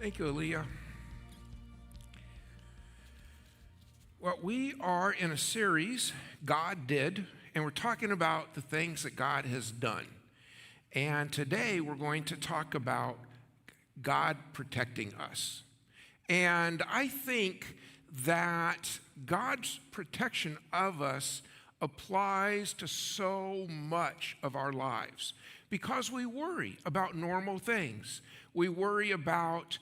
Thank you, Aaliyah. Well, we are in a series, God Did, and we're talking about the things that God has done. And today we're going to talk about God protecting us. And I think that God's protection of us applies to so much of our lives because we worry about normal things. We worry about,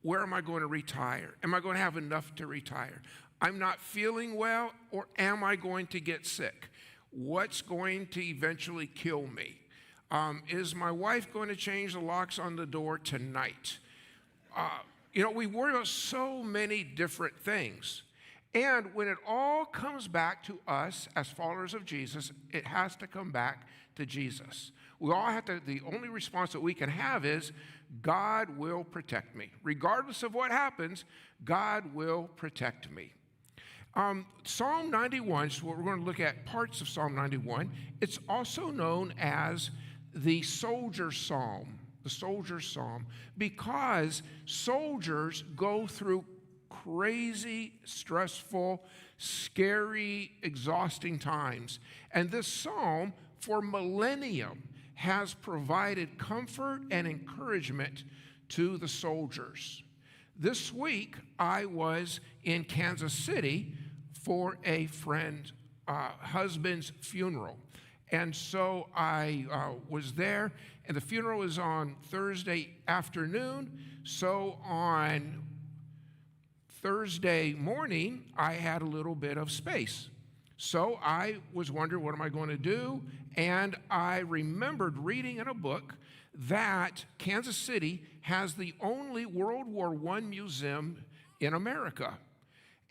where am I going to retire? Am I going to have enough to retire? I'm not feeling well, or am I going to get sick? What's going to eventually kill me? Is my wife going to change the locks on the door tonight? We worry about so many different things. And when it all comes back to us as followers of Jesus, it has to come back to Jesus. We all have to, the only response that we can have is, God will protect me. Regardless of what happens, God will protect me. Psalm 91 is what we're going to look at, parts of Psalm 91. It's also known as the soldier psalm, because soldiers go through crazy, stressful, scary, exhausting times. And this psalm, for millennia, has provided comfort and encouragement to the soldiers. This week, I was in Kansas City for a friend's husband's funeral. And so I was there, and the funeral was on Thursday afternoon. So on Thursday morning, I had a little bit of space. So I was wondering, what am I going to do? And I remembered reading in a book that Kansas City has the only World War I museum in America.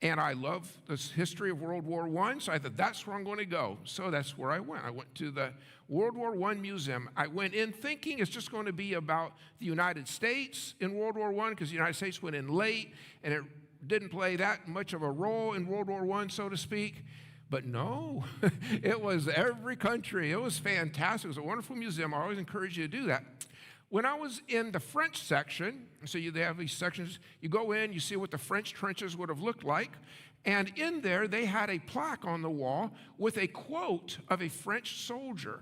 And I love this history of World War I, so I thought, that's where I'm going to go. So that's where I went. I went to the World War I museum. I went in thinking it's just going to be about the United States in World War I, because the United States went in late, and it didn't play that much of a role in World War I, so to speak. But no, it was every country. It was fantastic. It was a wonderful museum. I always encourage you to do that. When I was in the French section, so they have these sections, you go in, you see what the French trenches would have looked like, and in there they had a plaque on the wall with a quote of a French soldier.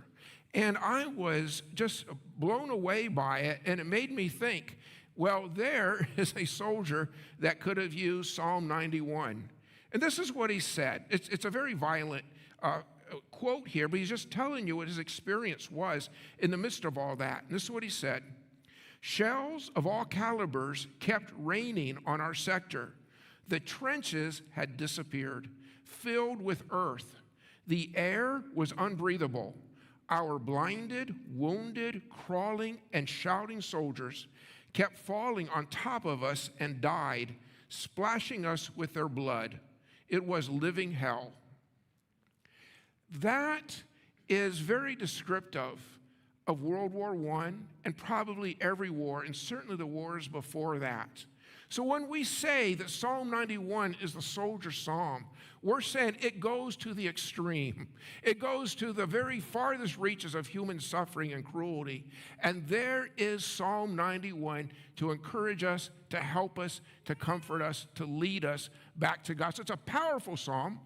And I was just blown away by it, and it made me think, well, there is a soldier that could have used Psalm 91. And this is what he said. It's a very violent quote here, but he's just telling you what his experience was in the midst of all that. And this is what he said. Shells of all calibers kept raining on our sector. The trenches had disappeared, filled with earth. The air was unbreathable. Our blinded, wounded, crawling, and shouting soldiers kept falling on top of us and died, splashing us with their blood. It was living hell. That is very descriptive of World War I and probably every war, and certainly the wars before that. So when we say that Psalm 91 is the soldier psalm, we're saying it goes to the extreme. It goes to the very farthest reaches of human suffering and cruelty. And there is Psalm 91 to encourage us, to help us, to comfort us, to lead us back to God. So it's a powerful psalm,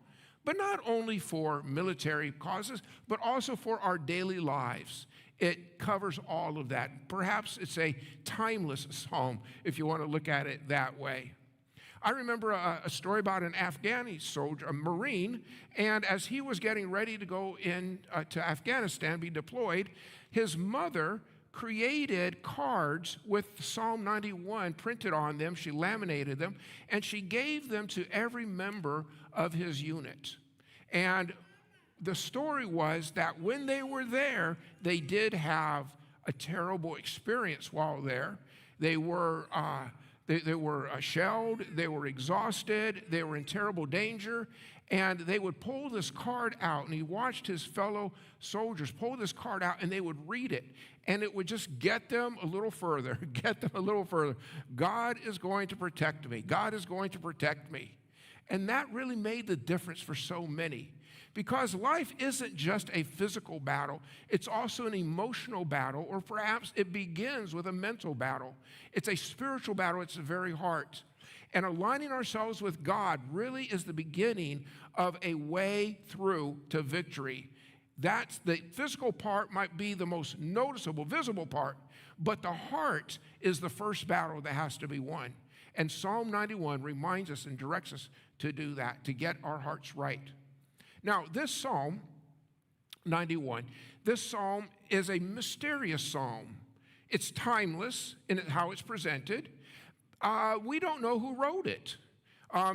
but not only for military causes, but also for our daily lives. It covers all of that. Perhaps it's a timeless psalm, if you want to look at it that way. I remember a story about an Afghani soldier, a Marine, and as he was getting ready to go in to Afghanistan, be deployed, his mother created cards with Psalm 91 printed on them. She laminated them, and she gave them to every member of his unit. And the story was that when they were there, they did have a terrible experience while there. They were shelled, they were exhausted, they were in terrible danger, and they would pull this card out, and he watched his fellow soldiers pull this card out, and they would read it, and it would just get them a little further, get them a little further. God is going to protect me. God is going to protect me. And that really made the difference for so many. Because life isn't just a physical battle, it's also an emotional battle, or perhaps it begins with a mental battle. It's a spiritual battle, it's the very heart. And aligning ourselves with God really is the beginning of a way through to victory. That's the physical part might be the most noticeable, visible part, but the heart is the first battle that has to be won. And Psalm 91 reminds us and directs us to do that, to get our hearts right. Now, this Psalm 91, this psalm is a mysterious psalm. It's timeless in how it's presented. We don't know who wrote it.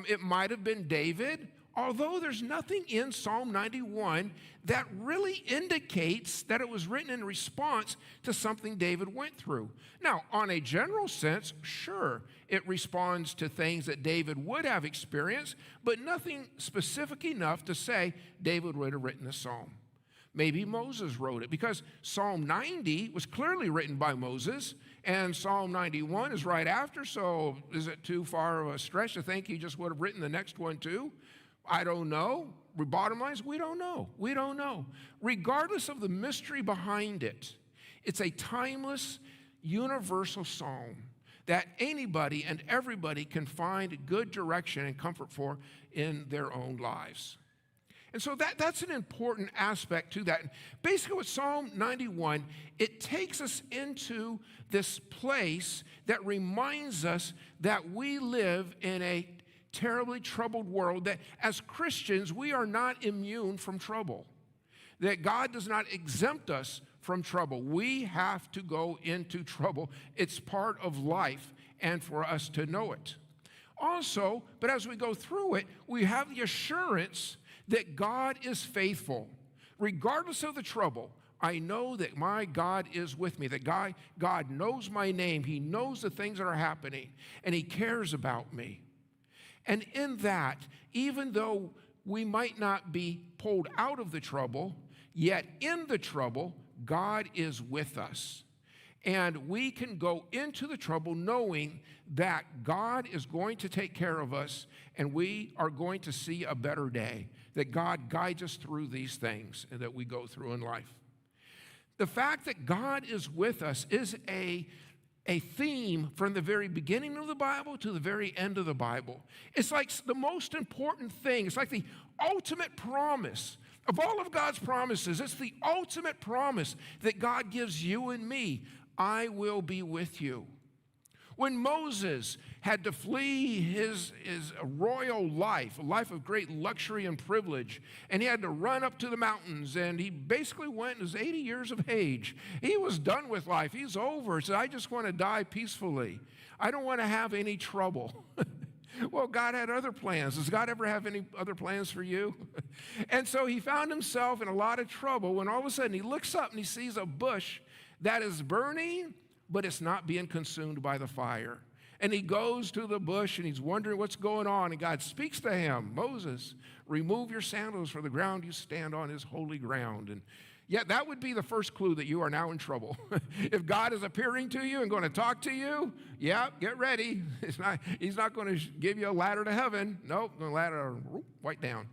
It might have been David, although there's nothing in Psalm 91 that really indicates that it was written in response to something David went through. Now, on a general sense, sure, it responds to things that David would have experienced, but nothing specific enough to say David would have written a psalm. Maybe Moses wrote it, because Psalm 90 was clearly written by Moses, and Psalm 91 is right after, so is it too far of a stretch to think he just would have written the next one too? I don't know. Bottom line is, we don't know. We don't know. Regardless of the mystery behind it, it's a timeless, universal psalm that anybody and everybody can find good direction and comfort for in their own lives. And so that's an important aspect to that. Basically with Psalm 91, it takes us into this place that reminds us that we live in a terribly troubled world, that as Christians, we are not immune from trouble, that God does not exempt us from trouble. We have to go into trouble. It's part of life, and for us to know it. Also, but as we go through it, we have the assurance that God is faithful. Regardless of the trouble, I know that my God is with me, that God knows my name. He knows the things that are happening, and He cares about me. And in that, even though we might not be pulled out of the trouble, yet in the trouble, God is with us. And we can go into the trouble knowing that God is going to take care of us, and we are going to see a better day, that God guides us through these things that we go through in life. The fact that God is with us is a theme from the very beginning of the Bible to the very end of the Bible. It's like the most important thing. It's like the ultimate promise. Of all of God's promises, it's the ultimate promise that God gives you and me. I will be with you. When Moses had to flee his royal life, a life of great luxury and privilege, and he had to run up to the mountains, and he basically went, was 80 years of age. He was done with life. He's over. He said, I just want to die peacefully. I don't want to have any trouble. Well, God had other plans. Does God ever have any other plans for you? And so he found himself in a lot of trouble when all of a sudden he looks up and he sees a bush that is burning, but it's not being consumed by the fire. And he goes to the bush and he's wondering what's going on. And God speaks to him, Moses, remove your sandals, for the ground you stand on is holy ground. And yet that would be the first clue that you are now in trouble. If God is appearing to you and going to talk to you, yeah, get ready. He's not going to give you a ladder to heaven. Nope, the ladder right down.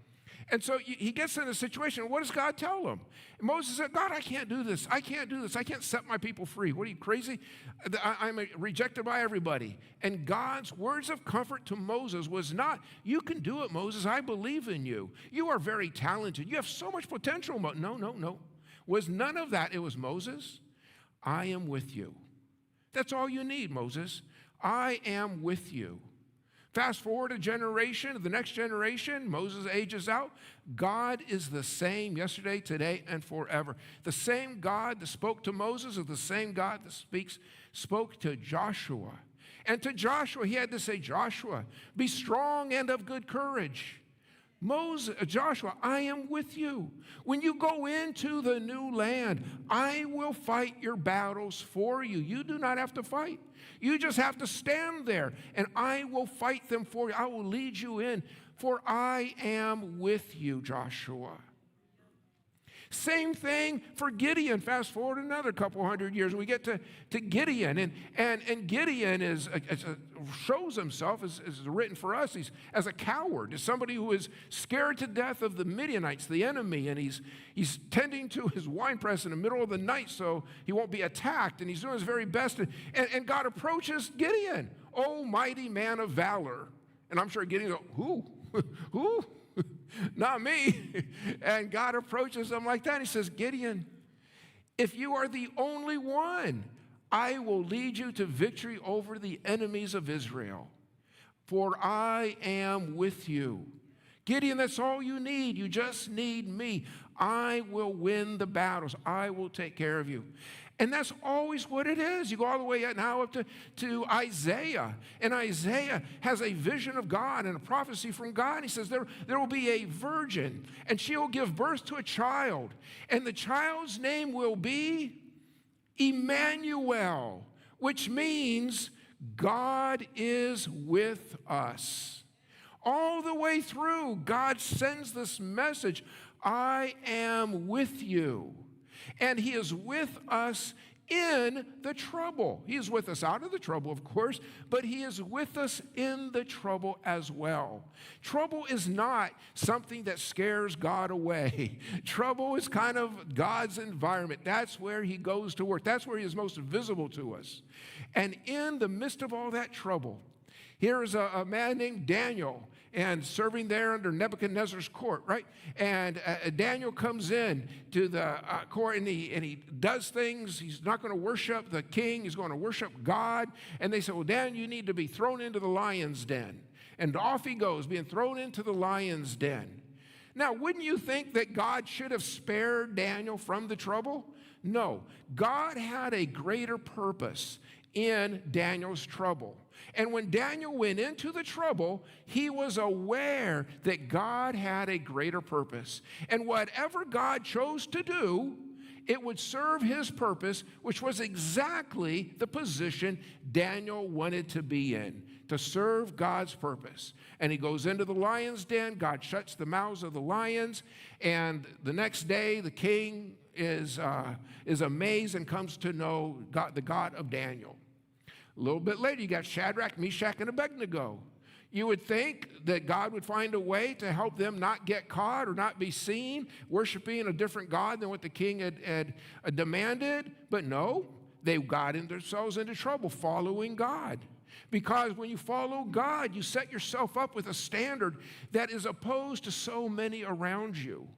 And so he gets in a situation. What does God tell him? And Moses said, God, I can't do this. I can't do this. I can't set my people free. What are you, crazy? I'm rejected by everybody. And God's words of comfort to Moses was not, you can do it, Moses. I believe in you. You are very talented. You have so much potential. No. Was none of that. It was, Moses, I am with you. That's all you need, Moses. I am with you. Fast forward a generation, the next generation, Moses ages out. God is the same yesterday, today, and forever. The same God that spoke to Moses is the same God that spoke to Joshua. And to Joshua, he had to say, Joshua, be strong and of good courage. Joshua, I am with you. When you go into the new land, I will fight your battles for you. You do not have to fight. You just have to stand there, and I will fight them for you. I will lead you in, for I am with you, Joshua. Same thing for Gideon. Fast forward another couple hundred years, we get to Gideon. And Gideon shows himself, as written for us, he's as a coward, as somebody who is scared to death of the Midianites, the enemy, and he's tending to his winepress in the middle of the night so he won't be attacked, and he's doing his very best. And God approaches Gideon, "O mighty man of valor." And I'm sure Gideon goes, "Who? Who? Not me." And God approaches him like that. He says, "Gideon, if you are the only one, I will lead you to victory over the enemies of Israel, for I am with you." Gideon, that's all you need. You just need me. I will win the battles. I will take care of you. And that's always what it is. You go all the way now up to Isaiah. And Isaiah has a vision of God and a prophecy from God. He says there will be a virgin, and she will give birth to a child. And the child's name will be Emmanuel, which means God is with us. All the way through, God sends this message, "I am with you." And he is with us in the trouble. He is with us out of the trouble, of course, but he is with us in the trouble as well. Trouble is not something that scares God away. Trouble is kind of God's environment. That's where he goes to work. That's where he is most visible to us. And in the midst of all that trouble, here is a man named Daniel, and serving there under Nebuchadnezzar's court, right? And Daniel comes in to the court, and he does things. He's not going to worship the king. He's going to worship God. And they say, "Well, Daniel, you need to be thrown into the lion's den." And off he goes, being thrown into the lion's den. Now, wouldn't you think that God should have spared Daniel from the trouble? No. God had a greater purpose in Daniel's trouble. And when Daniel went into the trouble, he was aware that God had a greater purpose. And whatever God chose to do, it would serve his purpose, which was exactly the position Daniel wanted to be in, to serve God's purpose. And he goes into the lion's den. God shuts the mouths of the lions. And the next day, the king is amazed and comes to know God, the God of Daniel. A little bit later, you got Shadrach, Meshach, and Abednego. You would think that God would find a way to help them not get caught or not be seen, worshiping a different God than what the king had demanded. But no, they got themselves into trouble following God. Because when you follow God, you set yourself up with a standard that is opposed to so many around you.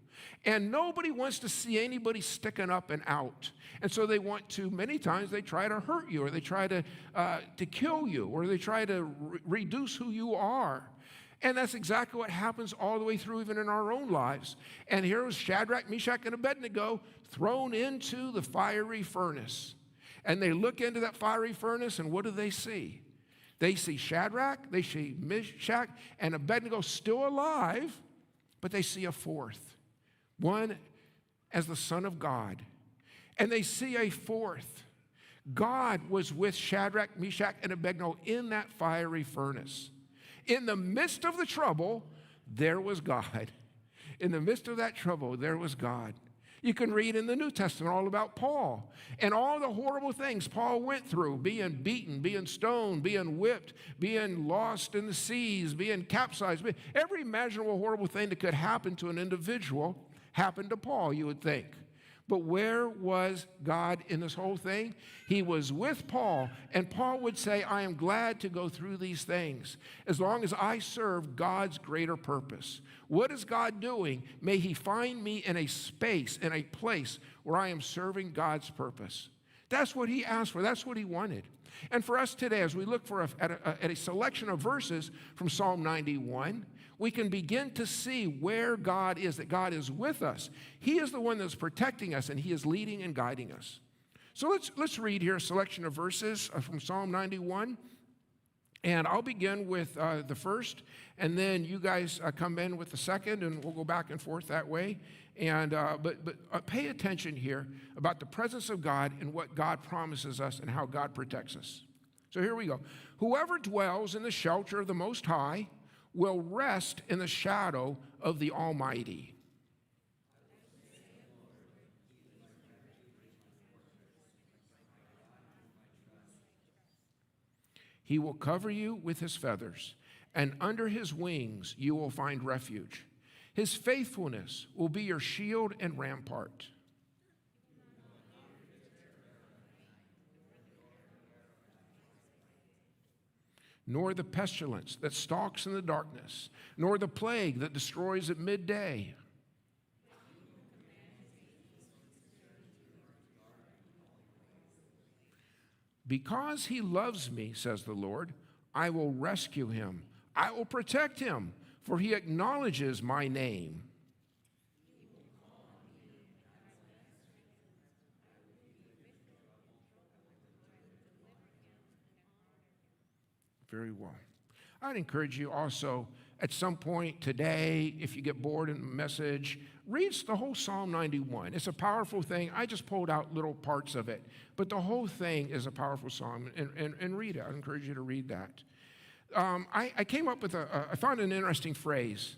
And nobody wants to see anybody sticking up and out. And so they want to, many times they try to hurt you, or they try to kill you, or they try to reduce who you are. And that's exactly what happens all the way through, even in our own lives. And here was Shadrach, Meshach, and Abednego thrown into the fiery furnace. And they look into that fiery furnace, and what do they see? They see Shadrach, they see Meshach, and Abednego still alive, but they see a fourth, one as the Son of God. And they see a fourth. God was with Shadrach, Meshach, and Abednego in that fiery furnace. In the midst of the trouble, there was God. In the midst of that trouble, there was God. You can read in the New Testament all about Paul and all the horrible things Paul went through, being beaten, being stoned, being whipped, being lost in the seas, being capsized. Every imaginable horrible thing that could happen to an individual happened to Paul, you would think. But where was God in this whole thing? He was with Paul, and Paul would say, "I am glad to go through these things as long as I serve God's greater purpose." What is God doing? May he find me in a space, in a place where I am serving God's purpose. That's what he asked for. That's what he wanted. And for us today, as we look at a selection of verses from Psalm 91, we can begin to see where God is, that God is with us. He is the one that's protecting us, and he is leading and guiding us. So let's read here a selection of verses from Psalm 91. And I'll begin with the first, and then you guys come in with the second, and we'll go back and forth that way. And but pay attention here about the presence of God and what God promises us and how God protects us. So here we go. Whoever dwells in the shelter of the Most High will rest in the shadow of the Almighty. He will cover you with his feathers, and under his wings you will find refuge. His faithfulness will be your shield and rampart. Nor the pestilence that stalks in the darkness, nor the plague that destroys at midday. Because he loves me, says the Lord, I will rescue him. I will protect him, for he acknowledges my name. Very well. I'd encourage you also at some point today, if you get bored in the message, read the whole Psalm 91. It's a powerful thing. I just pulled out little parts of it, but the whole thing is a powerful psalm, and read it. I'd encourage you to read that. I came up with I found an interesting phrase,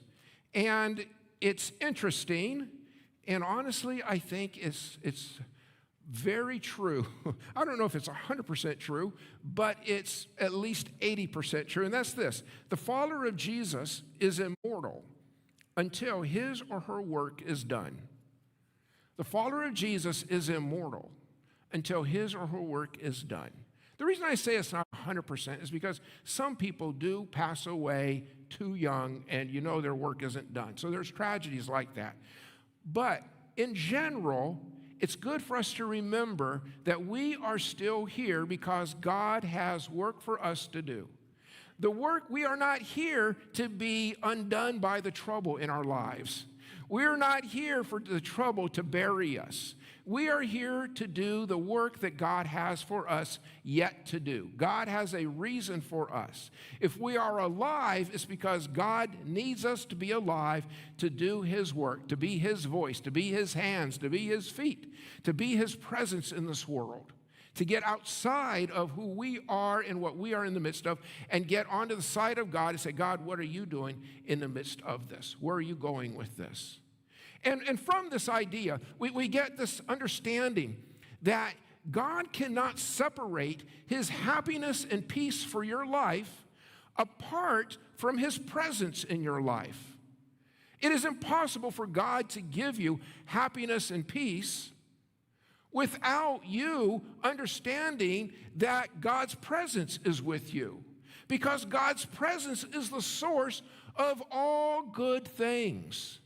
and it's interesting, and honestly, I think it's very true. I don't know if it's 100% true, but it's at least 80% true, and that's this. The follower of Jesus is immortal until his or her work is done. The follower of Jesus is immortal until his or her work is done. The reason I say it's not 100% is because some people do pass away too young and you know their work isn't done. So there's tragedies like that. But in general, it's good for us to remember that we are still here because God has work for us to do. The work, we are not here to be undone by the trouble in our lives. We are not here for the trouble to bury us. We are here to do the work that God has for us yet to do. God has a reason for us. If we are alive, it's because God needs us to be alive to do his work, to be his voice, to be his hands, to be his feet, to be his presence in this world, to get outside of who we are and what we are in the midst of and get onto the side of God and say, God, what are you doing in the midst of this? Where are you going with this? And from this idea, we get this understanding that God cannot separate his happiness and peace for your life apart from his presence in your life. It is impossible for God to give you happiness and peace without you understanding that God's presence is with you, because God's presence is the source of all good things.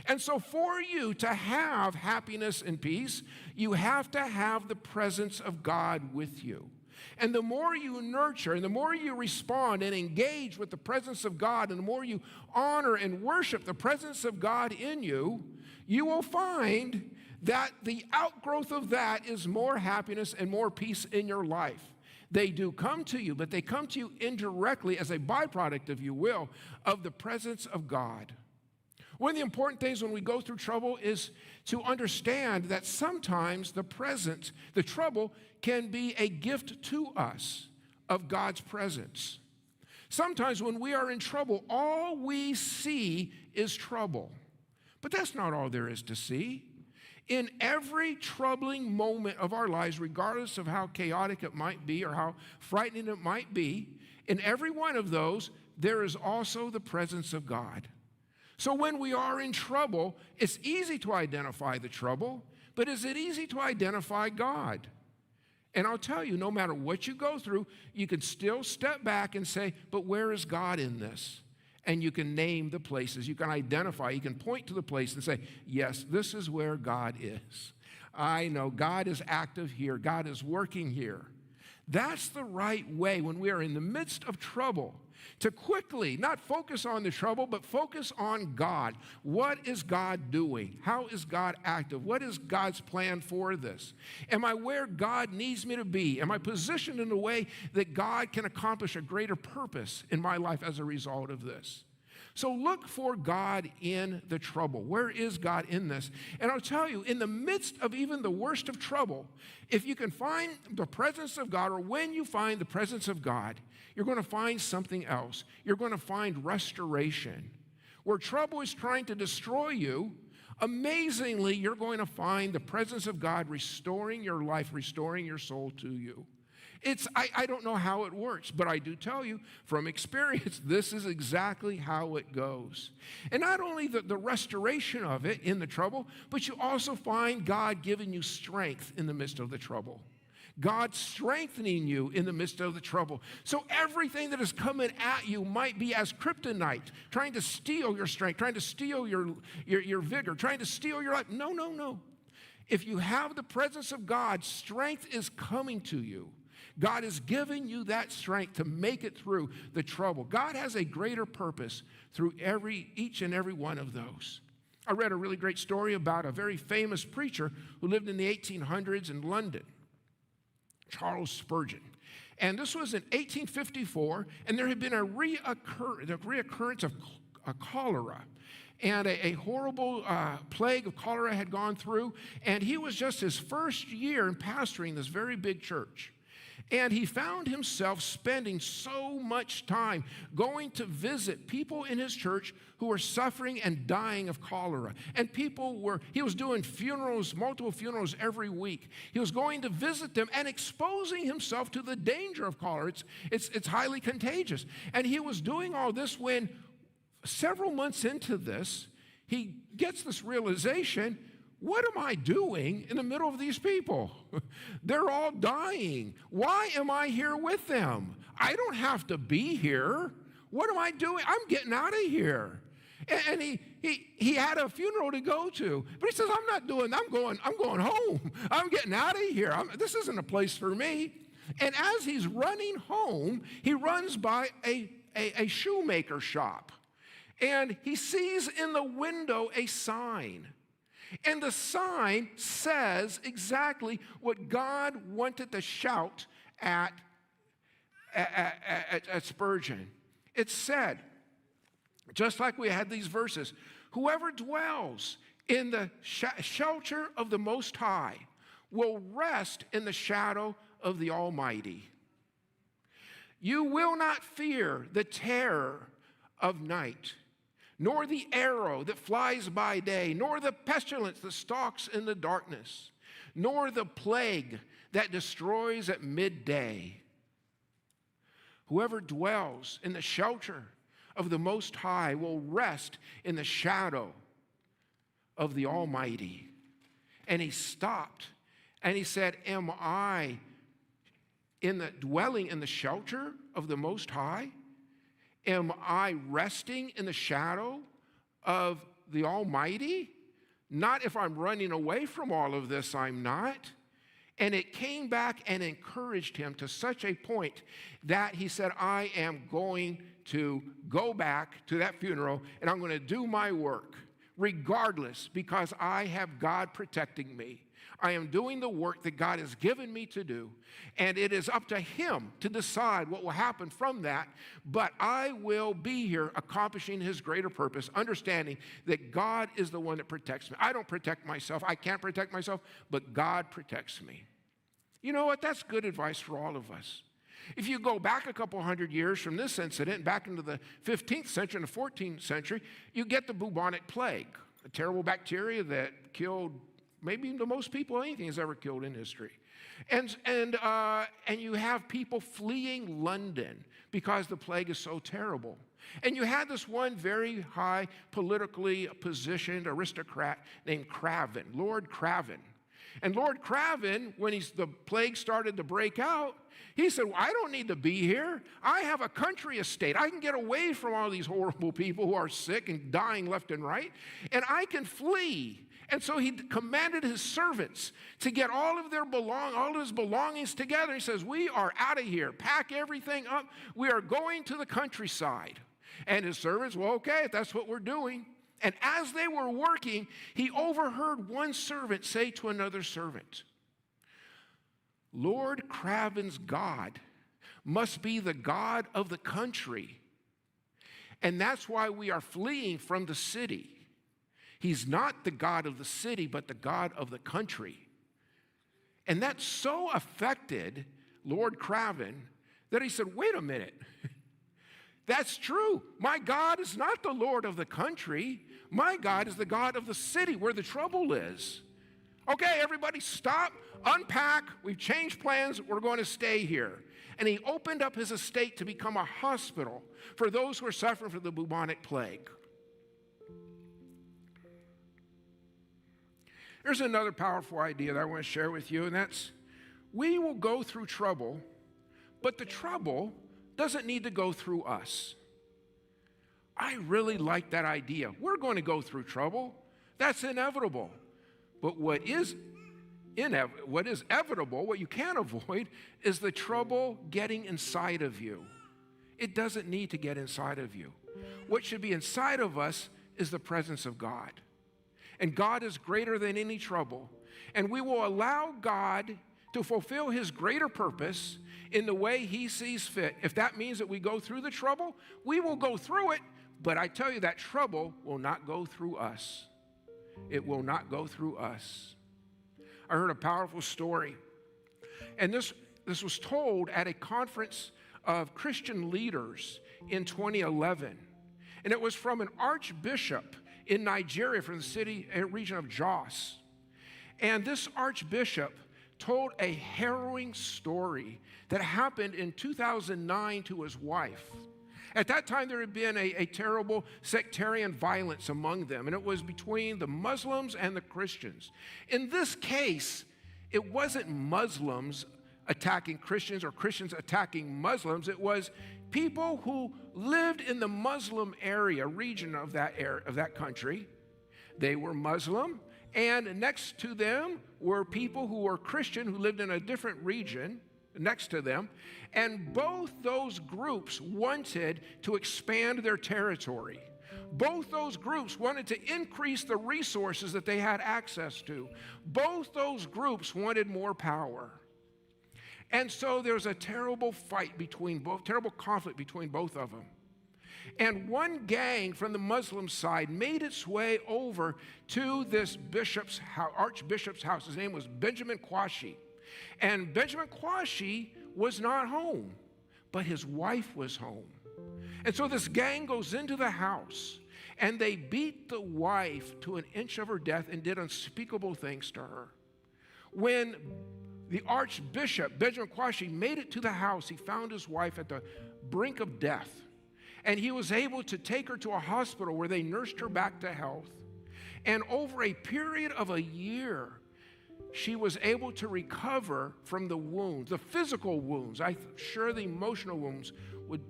And so for you to have happiness and peace, you have to have the presence of God with you. And the more you nurture and the more you respond and engage with the presence of God, and the more you honor and worship the presence of God in you, you will find that the outgrowth of that is more happiness and more peace in your life. They do come to you, but they come to you indirectly as a byproduct, if you will, of the presence of God. One of the important things when we go through trouble is to understand that sometimes the trouble can be a gift to us of God's presence. Sometimes when we are in trouble, all we see is trouble. But that's not all there is to see. In every troubling moment of our lives, regardless of how chaotic it might be or how frightening it might be, in every one of those, there is also the presence of God. So when we are in trouble, it's easy to identify the trouble, but is it easy to identify God? And I'll tell you, no matter what you go through, you can still step back and say, but where is God in this? And you can name the places, you can identify, you can point to the place and say, yes, this is where God is. I know God is active here, God is working here. That's the right way when we are in the midst of trouble, to quickly not focus on the trouble, but focus on God. What is God doing? How is God active? What is God's plan for this? Am I where God needs me to be? Am I positioned in a way that God can accomplish a greater purpose in my life as a result of this? So look for God in the trouble. Where is God in this? And I'll tell you, in the midst of even the worst of trouble, if you can find the presence of God, or when you find the presence of God, you're going to find something else. You're going to find restoration. Where trouble is trying to destroy you, amazingly, you're going to find the presence of God restoring your life, restoring your soul to you. I don't know how it works, but I do tell you from experience, this is exactly how it goes. And not only the restoration of it in the trouble, but you also find God giving you strength in the midst of the trouble. God strengthening you in the midst of the trouble. So everything that is coming at you might be as kryptonite, trying to steal your strength, trying to steal your vigor, trying to steal your life. No, no, no. If you have the presence of God, strength is coming to you. God is giving you that strength to make it through the trouble. God has a greater purpose through each and every one of those. I read a really great story about a very famous preacher who lived in the 1800s in London, Charles Spurgeon. And this was in 1854, and there had been the reoccurrence of cholera. And a horrible plague of cholera had gone through, and he was just his first year in pastoring this very big church. And he found himself spending so much time going to visit people in his church who were suffering and dying of cholera. And he was doing funerals, multiple funerals every week. He was going to visit them and exposing himself to the danger of cholera. It's highly contagious. And he was doing all this when several months into this, he gets this realization, what am I doing in the middle of these people? They're all dying. Why am I here with them? I don't have to be here. What am I doing? I'm getting out of here. And he had a funeral to go to, but he says, I'm going home. I'm getting out of here. This isn't a place for me. And as he's running home, he runs by a shoemaker shop. And he sees in the window a sign. And the sign says exactly what God wanted to shout at Spurgeon. It said, just like we had these verses, whoever dwells in the shelter of the Most High will rest in the shadow of the Almighty. You will not fear the terror of night, nor the arrow that flies by day, nor the pestilence that stalks in the darkness, nor the plague that destroys at midday. Whoever dwells in the shelter of the Most High will rest in the shadow of the Almighty. And he stopped and he said, am I dwelling in the shelter of the Most High? Am I resting in the shadow of the Almighty? Not if I'm running away from all of this, I'm not. And it came back and encouraged him to such a point that he said, I am going to go back to that funeral and I'm going to do my work regardless, because I have God protecting me. I am doing the work that God has given me to do, and it is up to him to decide what will happen from that, but I will be here accomplishing his greater purpose, understanding that God is the one that protects me. I don't protect myself. I can't protect myself, but God protects me. You know what? That's good advice for all of us. If you go back a couple hundred years from this incident, back into the 15th century and the 14th century, you get the bubonic plague, a terrible bacteria that killed maybe the most people anything has ever killed in history. And you have people fleeing London because the plague is so terrible. And you had this one very high politically positioned aristocrat named Craven, Lord Craven. And Lord Craven, when the plague started to break out, he said, well, I don't need to be here. I have a country estate. I can get away from all these horrible people who are sick and dying left and right, and I can flee. And so he commanded his servants to get all of his belongings together. He says, we are out of here. Pack everything up. We are going to the countryside. And his servants, well, okay, if that's what we're doing. And as they were working, he overheard one servant say to another servant, Lord Craven's God must be the God of the country. And that's why we are fleeing from the city. He's not the God of the city, but the God of the country. And that so affected Lord Craven that he said, wait a minute. That's true. My God is not the Lord of the country. My God is the God of the city where the trouble is. Okay, everybody stop. Unpack, we've changed plans, we're going to stay here. And he opened up his estate to become a hospital for those who are suffering from the bubonic plague. There's another powerful idea that I want to share with you, and that's we will go through trouble, but the trouble doesn't need to go through us. I really like that idea. We're going to go through trouble. That's inevitable. But what is evitable, what you can't avoid, is the trouble getting inside of you. It doesn't need to get inside of you. What should be inside of us is the presence of God. And God is greater than any trouble. And we will allow God to fulfill his greater purpose in the way he sees fit. If that means that we go through the trouble, we will go through it. But I tell you, that trouble will not go through us. It will not go through us. I heard a powerful story. And this was told at a conference of Christian leaders in 2011. And it was from an archbishop in Nigeria, from the region of Jos. And this archbishop told a harrowing story that happened in 2009 to his wife. At that time, there had been a terrible sectarian violence among them, and it was between the Muslims and the Christians. In this case, it wasn't Muslims attacking Christians or Christians attacking Muslims. It was people who lived in the Muslim region of that country. They were Muslim, and next to them were people who were Christian who lived in a different region next to them. And both those groups wanted to expand their territory. Both those groups wanted to increase the resources that they had access to. Both those groups wanted more power. And so there's a terrible conflict between both of them. And one gang from the Muslim side made its way over to this archbishop's house. His name was Benjamin Kwashi. And Benjamin Kwashi was not home, but his wife was home. And so this gang goes into the house, and they beat the wife to an inch of her death and did unspeakable things to her. When the archbishop, Benjamin Kwashi, made it to the house, he found his wife at the brink of death. And he was able to take her to a hospital where they nursed her back to health. And over a period of a year, she was able to recover from the wounds, the physical wounds. I'm sure the emotional wounds would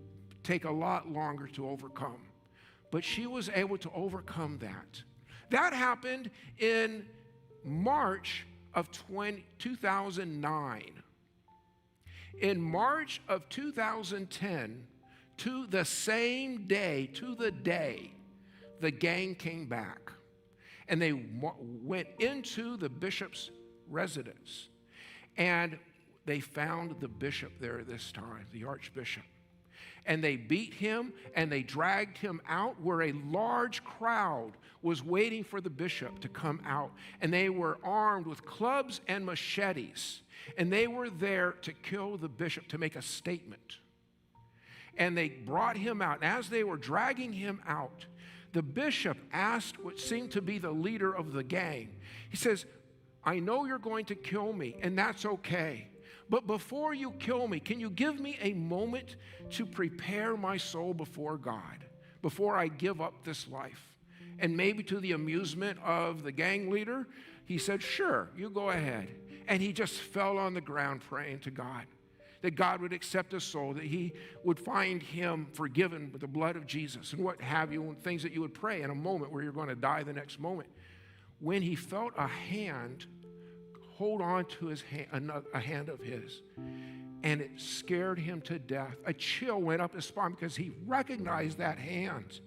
take a lot longer to overcome. But she was able to overcome that. That happened in March of 2009. In March of 2010, to the same day, the gang came back. And they went into the bishop's residence. And they found the bishop there this time, the archbishop. And they beat him and they dragged him out where a large crowd was waiting for the bishop to come out. And they were armed with clubs and machetes. And they were there to kill the bishop, to make a statement. And they brought him out. And as they were dragging him out, the bishop asked what seemed to be the leader of the gang. He says, I know you're going to kill me, and that's okay. But before you kill me, can you give me a moment to prepare my soul before God, before I give up this life? And maybe to the amusement of the gang leader, he said, sure, you go ahead. And he just fell on the ground praying to God, that God would accept his soul, that he would find him forgiven with the blood of Jesus and what have you, and things that you would pray in a moment where you're going to die the next moment. When he felt a hand hold on to his hand, a hand of his, and it scared him to death. A chill went up his spine because he recognized that hand.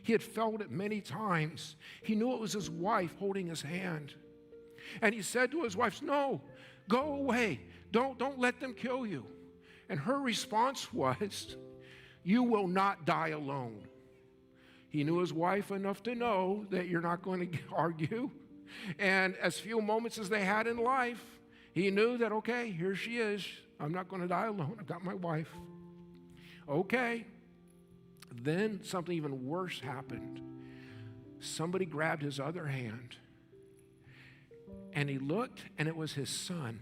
He had felt it many times. He knew it was his wife holding his hand. And he said to his wife, no, go away. Don't let them kill you. And her response was, you will not die alone. He knew his wife enough to know that you're not going to argue. And as few moments as they had in life, he knew that, okay, here she is. I'm not going to die alone. I've got my wife. Okay. Then something even worse happened. Somebody grabbed his other hand. And he looked, and it was his son.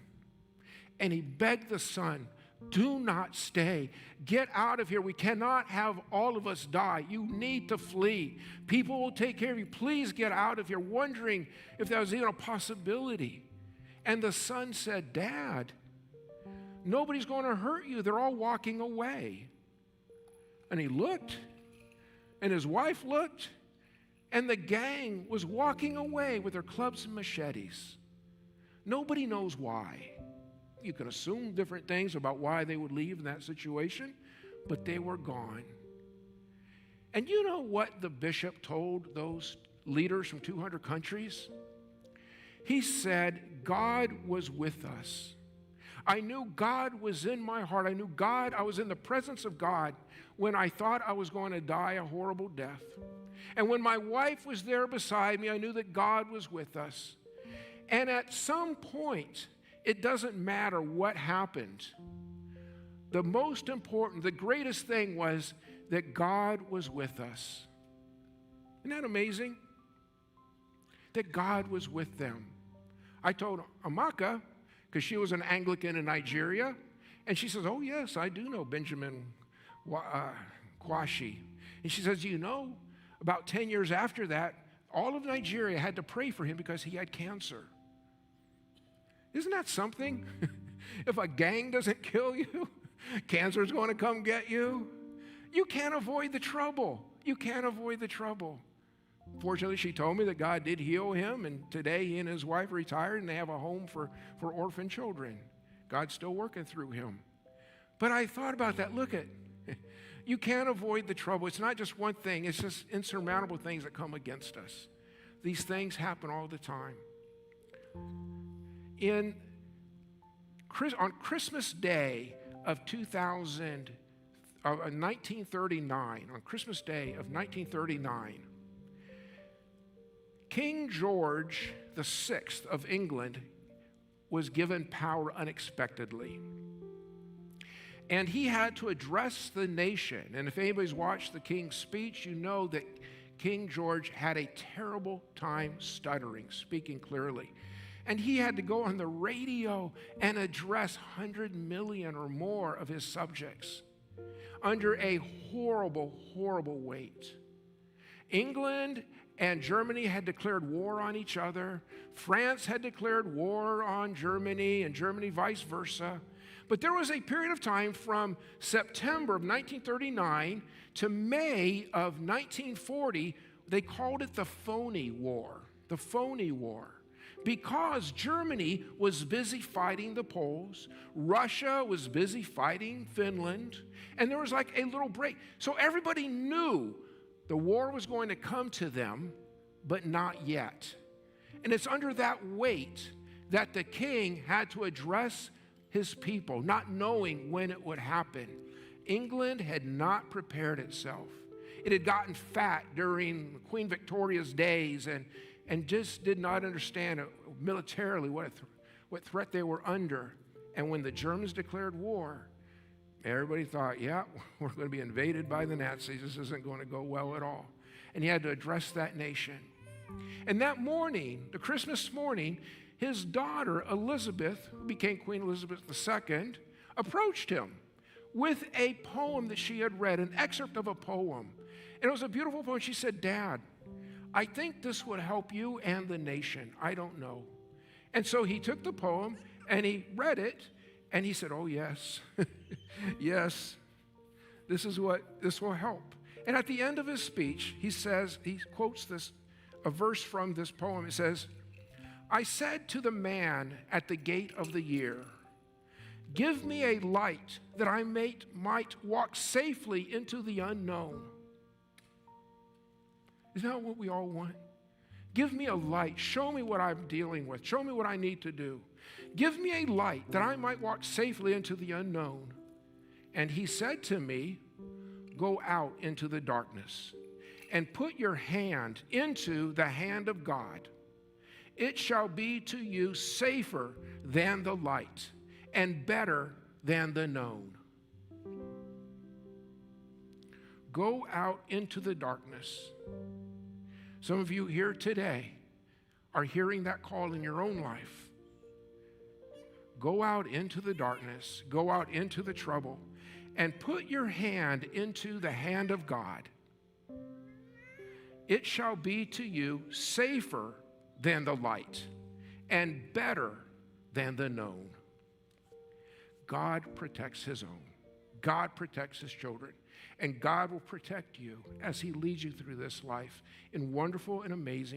and he begged the son, do not stay. Get out of here. We cannot have all of us die. You need to flee. People will take care of you. Please get out of here, wondering if that was even a possibility. And the son said, Dad, nobody's going to hurt you. They're all walking away. And he looked, and his wife looked, and the gang was walking away with their clubs and machetes. Nobody knows why. You can assume different things about why they would leave in that situation, but they were gone. And you know what the bishop told those leaders from 200 countries? He said, God was with us. I knew God was in my heart. I was in the presence of God when I thought I was going to die a horrible death. And when my wife was there beside me, I knew that God was with us. And at some point, it doesn't matter what happened. The most important, the greatest thing was that God was with us. Isn't that amazing? That God was with them. I told Amaka, because she was an Anglican in Nigeria, and she says, oh yes, I do know Benjamin Kwashi. And she says, you know, about 10 years after that, all of Nigeria had to pray for him because he had cancer. Isn't that something? If a gang doesn't kill you, cancer is going to come get you. You can't avoid the trouble. You can't avoid the trouble. Fortunately, she told me that God did heal him, and today he and his wife retired, and they have a home for orphan children. God's still working through him. But I thought about that. Look at, you can't avoid the trouble. It's not just one thing. It's just insurmountable things that come against us. These things happen all the time. On Christmas Day of 1939, on Christmas Day of 1939, King George VI of England was given power unexpectedly. And he had to address the nation. And if anybody's watched the King's speech, you know that King George had a terrible time stuttering, speaking clearly. And he had to go on the radio and address 100 million or more of his subjects under a horrible, horrible weight. England and Germany had declared war on each other. France had declared war on Germany, and Germany vice versa. But there was a period of time from September of 1939 to May of 1940, they called it the phony war. The phony war. Because Germany was busy fighting the Poles, Russia was busy fighting Finland, and there was like a little break. So everybody knew the war was going to come to them, but not yet. And it's under that weight that the king had to address his people, not knowing when it would happen. England had not prepared itself. It had gotten fat during Queen Victoria's days and just did not understand militarily what threat they were under. And when the Germans declared war, everybody thought, yeah, we're going to be invaded by the Nazis. This isn't going to go well at all. And he had to address that nation. And that morning, the Christmas morning, his daughter Elizabeth, who became Queen Elizabeth II, approached him with a poem that she had read, an excerpt of a poem. And it was a beautiful poem. She said, Dad, I think this would help you and the nation. I don't know. And so he took the poem and he read it and he said, oh yes, yes, this will help. And at the end of his speech, he quotes a verse from this poem. It says, I said to the man at the gate of the year, give me a light that I might walk safely into the unknown. Isn't that what we all want? Give me a light. Show me what I'm dealing with. Show me what I need to do. Give me a light that I might walk safely into the unknown. And he said to me, go out into the darkness and put your hand into the hand of God. It shall be to you safer than the light and better than the known. Go out into the darkness. Some of you here today are hearing that call in your own life. go out into the darkness, go out into the trouble, and put your hand into the hand of God, it shall be to you safer than the light and better than the known. God protects his own. God protects his children. And God will protect you as he leads you through this life in wonderful and amazing ways.